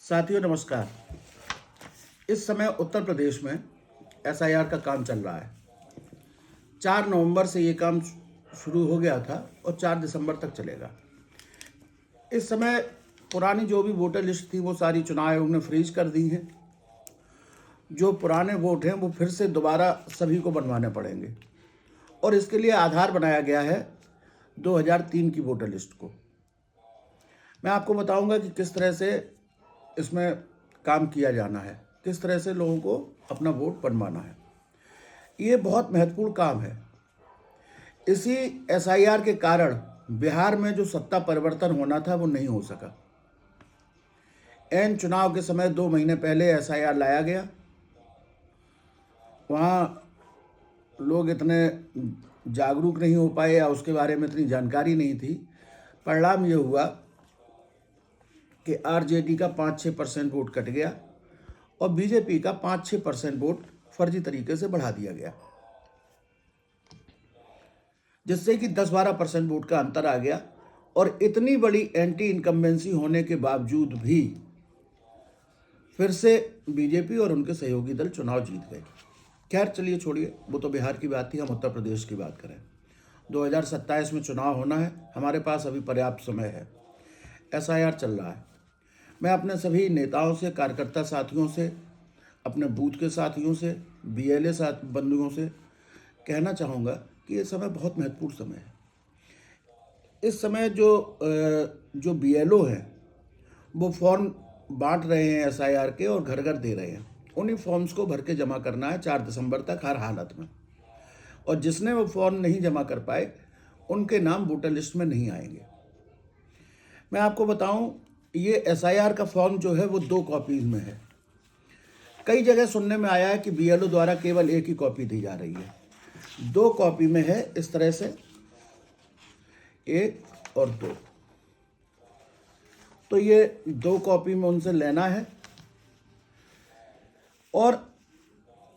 साथियों नमस्कार। इस समय उत्तर प्रदेश में एसआईआर का काम चल रहा है। 4 नवंबर से ये काम शुरू हो गया था और 4 दिसंबर तक चलेगा। इस समय पुरानी जो भी वोटर लिस्ट थी वो सारी चुनाव आयोग ने फ्रीज कर दी हैं। जो पुराने वोट हैं वो फिर से दोबारा सभी को बनवाने पड़ेंगे और इसके लिए आधार बनाया गया है 2003 की वोटर लिस्ट को। मैं आपको बताऊंगा कि किस तरह से इसमें काम किया जाना है, किस तरह से लोगों को अपना वोट बनवाना है। ये बहुत महत्वपूर्ण काम है। इसी एसआईआर के कारण बिहार में जो सत्ता परिवर्तन होना था वो नहीं हो सका। एन चुनाव के समय 2 महीने पहले एसआईआर लाया गया। वहाँ लोग इतने जागरूक नहीं हो पाए या उसके बारे में इतनी जानकारी नहीं थी। परिणाम ये हुआ कि आरजेडी का 5-6% वोट कट गया और बीजेपी का 5-6% वोट फर्जी तरीके से बढ़ा दिया गया, जिससे कि 10-12% वोट का अंतर आ गया। और इतनी बड़ी एंटी इनकम्बेंसी होने के बावजूद भी फिर से बीजेपी और उनके सहयोगी दल चुनाव जीत गए। खैर चलिए छोड़िए, वो तो बिहार की बात थी। हम उत्तर प्रदेश की बात करें। 2027 में चुनाव होना है। हमारे पास अभी पर्याप्त समय है। एसआईआर चल रहा है। मैं अपने सभी नेताओं से, कार्यकर्ता साथियों से, अपने बूथ के साथियों से, बीएलए साथ बंधुओं से कहना चाहूँगा कि ये समय बहुत महत्वपूर्ण समय है। इस समय जो बीएलओ हैं वो फॉर्म बांट रहे हैं एसआईआर के और घर घर दे रहे हैं। उन्हीं फॉर्म्स को भर के जमा करना है 4 दिसंबर तक हर हालत में। और जिसने वो फॉर्म नहीं जमा कर पाए उनके नाम वोटर लिस्ट में नहीं आएंगे। मैं आपको बताऊं, ये एसआईआर का फॉर्म जो है वो 2 कॉपीज में है। कई जगह सुनने में आया है कि बीएलओ द्वारा केवल एक ही कॉपी दी जा रही है। 2 कॉपी में है, इस तरह से 1 और 2। तो ये 2 कॉपी में उनसे लेना है। और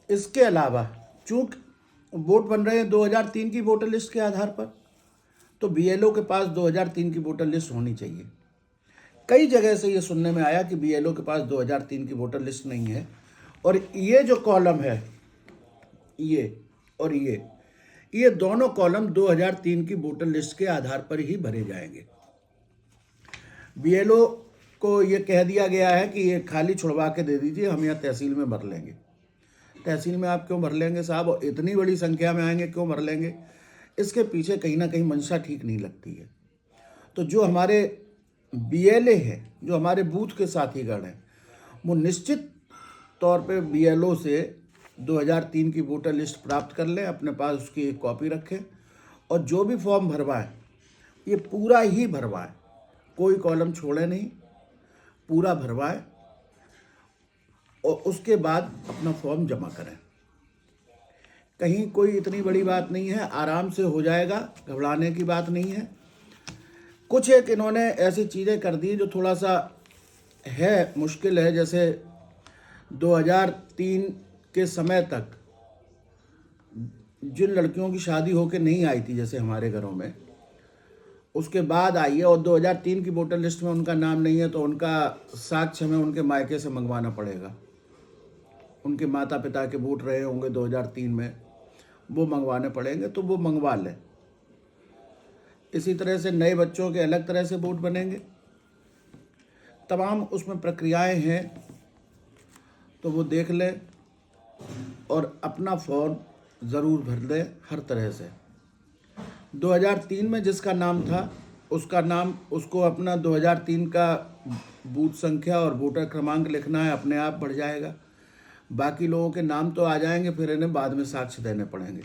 इसके अलावा चूंकि वोट बन रहे हैं 2003 की वोटर लिस्ट के आधार पर, तो बीएलओ के पास 2003 की वोटर लिस्ट होनी चाहिए। कई जगह से ये सुनने में आया कि बीएलओ के पास 2003 की वोटर लिस्ट नहीं है और ये जो कॉलम है, ये और ये दोनों कॉलम 2003 की वोटर लिस्ट के आधार पर ही भरे जाएंगे। बीएलओ को ये कह दिया गया है कि ये खाली छुड़वा के दे दीजिए, हम यहाँ तहसील में भर लेंगे। तहसील में आप क्यों भर लेंगे साहब? और इतनी बड़ी संख्या में आएंगे, क्यों भर लेंगे? इसके पीछे कहीं ना कहीं मंशा ठीक नहीं लगती है। तो जो हमारे बीएलए हैं, जो हमारे बूथ के साथीगण हैं, वो निश्चित तौर पे बीएलओ से 2003 की वोटर लिस्ट प्राप्त कर लें, अपने पास उसकी एक कॉपी रखें और जो भी फॉर्म भरवाएं ये पूरा ही भरवाएं, कोई कॉलम छोड़े नहीं, पूरा भरवाएं और उसके बाद अपना फॉर्म जमा करें। कहीं कोई इतनी बड़ी बात नहीं है, आराम से हो जाएगा, घबराने की बात नहीं है। कुछ एक इन्होंने ऐसी चीज़ें कर दी जो थोड़ा सा है मुश्किल है। जैसे 2003 के समय तक जिन लड़कियों की शादी होकर नहीं आई थी, जैसे हमारे घरों में, उसके बाद आई है और 2003 की वोटर लिस्ट में उनका नाम नहीं है, तो उनका साक्ष्य हमें उनके मायके से मंगवाना पड़ेगा। उनके माता पिता के वोट रहे होंगे 2003 में, वो मंगवाने पड़ेंगे, तो वो मंगवा लें। इसी तरह से नए बच्चों के अलग तरह से वोट बनेंगे। तमाम उसमें प्रक्रियाएं हैं, तो वो देख लें और अपना फॉर्म ज़रूर भर दें हर तरह से। 2003 में जिसका नाम था उसका नाम, उसको अपना 2003 का बूथ संख्या और वोटर क्रमांक लिखना है, अपने आप बढ़ जाएगा। बाकी लोगों के नाम तो आ जाएंगे, फिर इन्हें बाद में साक्ष्य देने पड़ेंगे।